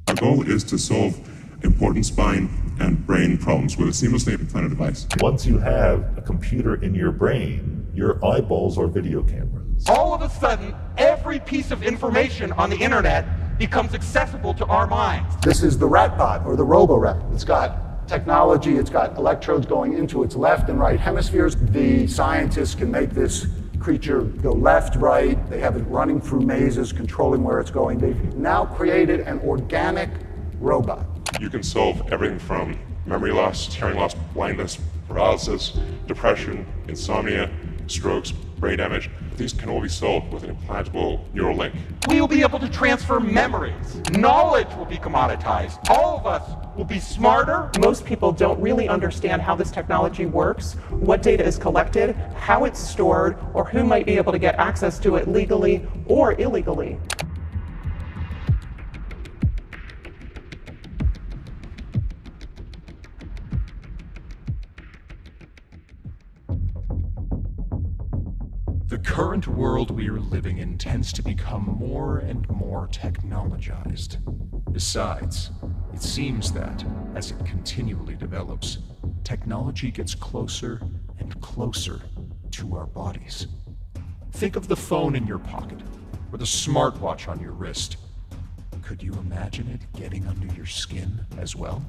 Our goal is to solve important spine and brain problems with a seamlessly implanted device. Once you have a computer in your brain, your eyeballs are video cameras. All of a sudden, every piece of information on the internet becomes accessible to our minds. This is the Ratbot, or the Roborat. It's got technology, it's got electrodes going into its left and right hemispheres. The scientists can make this creature go left, right. They have it running through mazes, controlling where it's going. They've now created an organic robot. You can solve everything from memory loss, hearing loss, blindness, paralysis, depression, insomnia, strokes, brain damage. These can all be solved with an implantable neural link. We will be able to transfer memories. Knowledge will be commoditized. All of us will be smarter. Most people don't really understand how this technology works, what data is collected, how it's stored, or who might be able to get access to it legally or illegally. The current world we are living in tends to become more and more technologized. Besides, it seems that, as it continually develops, technology gets closer and closer to our bodies. Think of the phone in your pocket, or the smartwatch on your wrist. Could you imagine it getting under your skin as well?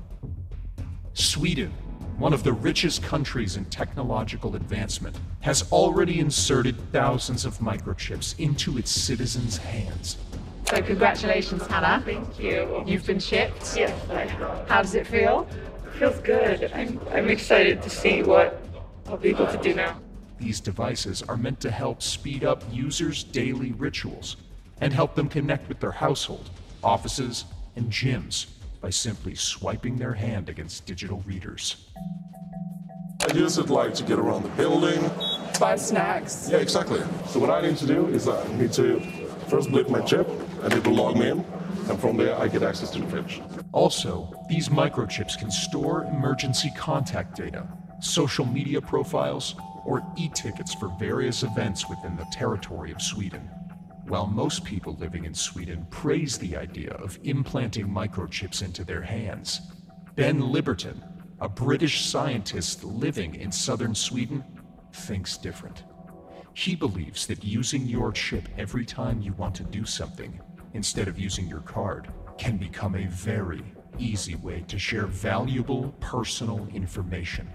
Sweden, one of the richest countries in technological advancement, has already inserted thousands of microchips into its citizens' hands. So congratulations, Hannah. Thank you. You've been shipped. Yes. How does it feel? It feels good. I'm excited to see what I'll be able to do now. These devices are meant to help speed up users' daily rituals and help them connect with their household, offices, and gyms by simply swiping their hand against digital readers. I use it like to get around the building. Buy snacks. Yeah, exactly. So what I need to do is I need to first blip my chip, and it will log me in, and from there I get access to the fridge. Also, these microchips can store emergency contact data, social media profiles, or e-tickets for various events within the territory of Sweden. While most people living in Sweden praise the idea of implanting microchips into their hands, Ben Liberton, a British scientist living in southern Sweden, thinks different. He believes that using your chip every time you want to do something, instead of using your card, can become a very easy way to share valuable personal information,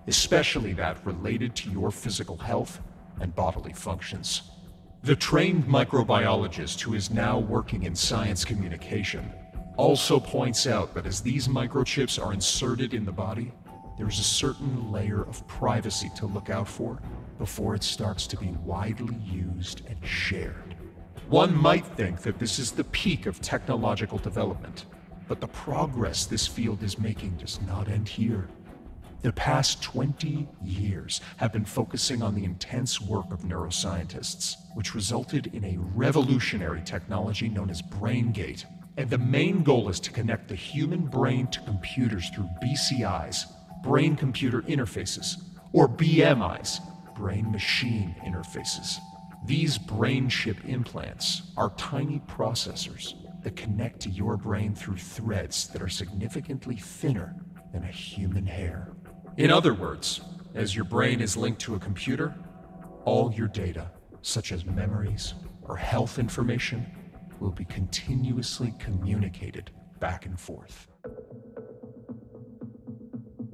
especially that related to your physical health and bodily functions. The trained microbiologist who is now working in science communication also points out that as these microchips are inserted in the body, there's a certain layer of privacy to look out for before it starts to be widely used and shared. One might think that this is the peak of technological development, but the progress this field is making does not end here. The past 20 years have been focusing on the intense work of neuroscientists, which resulted in a revolutionary technology known as BrainGate. And the main goal is to connect the human brain to computers through BCIs, brain-computer interfaces, or BMIs, brain-machine interfaces. These brain chip implants are tiny processors that connect to your brain through threads that are significantly thinner than a human hair. In other words, as your brain is linked to a computer, all your data, such as memories or health information, will be continuously communicated back and forth.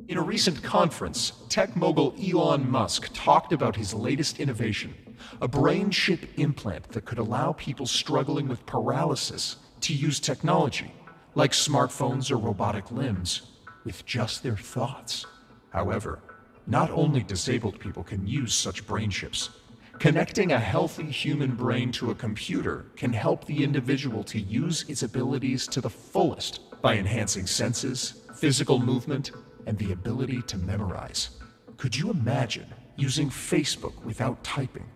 In a recent conference, tech mogul Elon Musk talked about his latest innovation, a brain chip implant that could allow people struggling with paralysis to use technology, like smartphones or robotic limbs, with just their thoughts. However, not only disabled people can use such brain chips. Connecting a healthy human brain to a computer can help the individual to use its abilities to the fullest by enhancing senses, physical movement, and the ability to memorize. Could you imagine using Facebook without typing?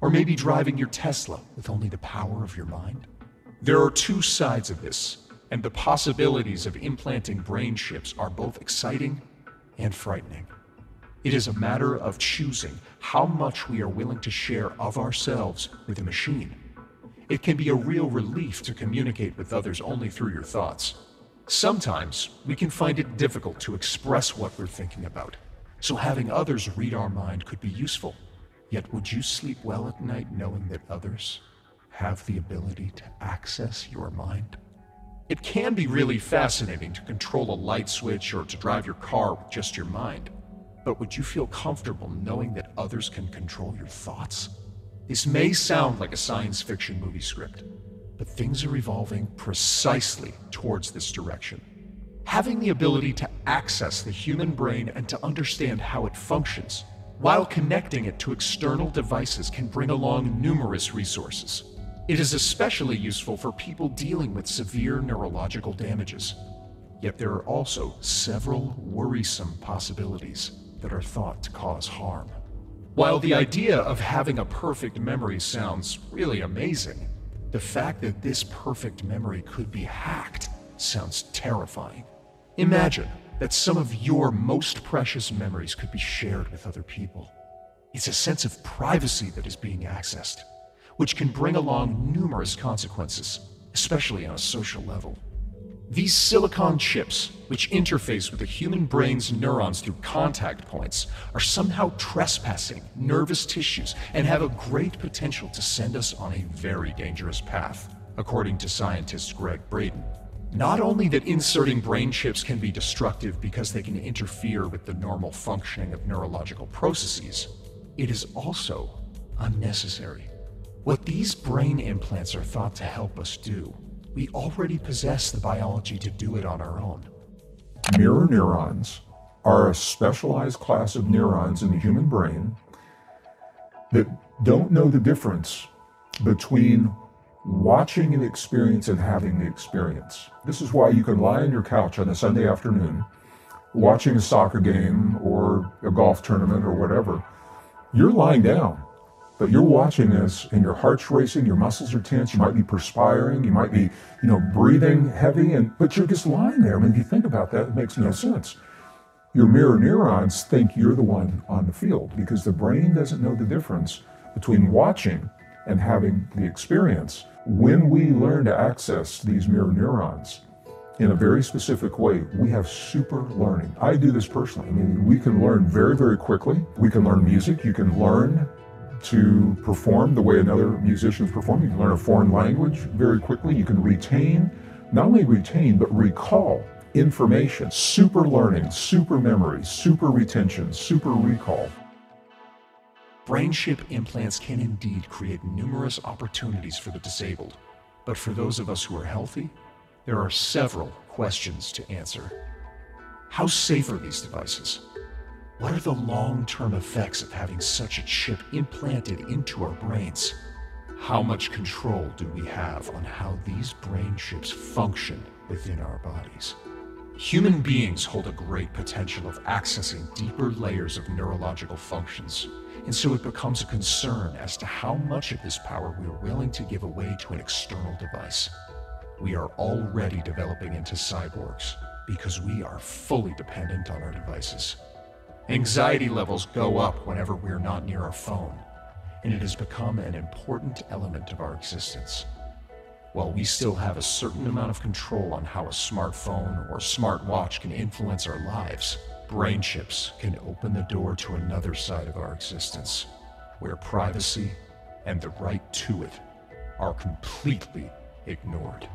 Or maybe driving your Tesla with only the power of your mind? There are two sides of this, and the possibilities of implanting brain chips are both exciting and frightening. It is a matter of choosing how much we are willing to share of ourselves with a machine. It can be a real relief to communicate with others only through your thoughts, Sometimes we can find it difficult to express what we're thinking about, so having others read our mind could be useful. Yet would you sleep well at night knowing that others have the ability to access your mind? It can be really fascinating to control a light switch or to drive your car with just your mind. But would you feel comfortable knowing that others can control your thoughts? This may sound like a science fiction movie script, but things are evolving precisely towards this direction. Having the ability to access the human brain and to understand how it functions, while connecting it to external devices, can bring along numerous resources. It is especially useful for people dealing with severe neurological damages. Yet there are also several worrisome possibilities that are thought to cause harm. While the idea of having a perfect memory sounds really amazing, the fact that this perfect memory could be hacked sounds terrifying. Imagine that some of your most precious memories could be shared with other people. It's a sense of privacy that is being accessed, which can bring along numerous consequences, especially on a social level. These silicon chips, which interface with the human brain's neurons through contact points, are somehow trespassing nervous tissues and have a great potential to send us on a very dangerous path, according to scientist Greg Braden. Not only that inserting brain chips can be destructive because they can interfere with the normal functioning of neurological processes, it is also unnecessary. What these brain implants are thought to help us do, we already possess the biology to do it on our own. Mirror neurons are a specialized class of neurons in the human brain that don't know the difference between watching an experience and having the experience. This is why you can lie on your couch on a Sunday afternoon, watching a soccer game or a golf tournament or whatever. You're lying down, but you're watching this and your heart's racing, your muscles are tense, you might be perspiring, you might be, breathing heavy, but you're just lying there. I mean, if you think about that, it makes no sense. Your mirror neurons think you're the one on the field because the brain doesn't know the difference between watching and having the experience. When we learn to access these mirror neurons in a very specific way, we have super learning. I do this personally. I mean, we can learn very, very quickly. We can learn music. You can learn to perform the way another musician is performing. You can learn a foreign language very quickly. You can retain, not only retain, but recall information. Super learning, super memory, super retention, super recall. Brain chip implants can indeed create numerous opportunities for the disabled, but for those of us who are healthy, there are several questions to answer. How safe are these devices? What are the long-term effects of having such a chip implanted into our brains? How much control do we have on how these brain chips function within our bodies? Human beings hold a great potential of accessing deeper layers of neurological functions, and so it becomes a concern as to how much of this power we are willing to give away to an external device. We are already developing into cyborgs because we are fully dependent on our devices. Anxiety levels go up whenever we're not near our phone, and it has become an important element of our existence. While we still have a certain amount of control on how a smartphone or smartwatch can influence our lives, brain chips can open the door to another side of our existence, where privacy and the right to it are completely ignored.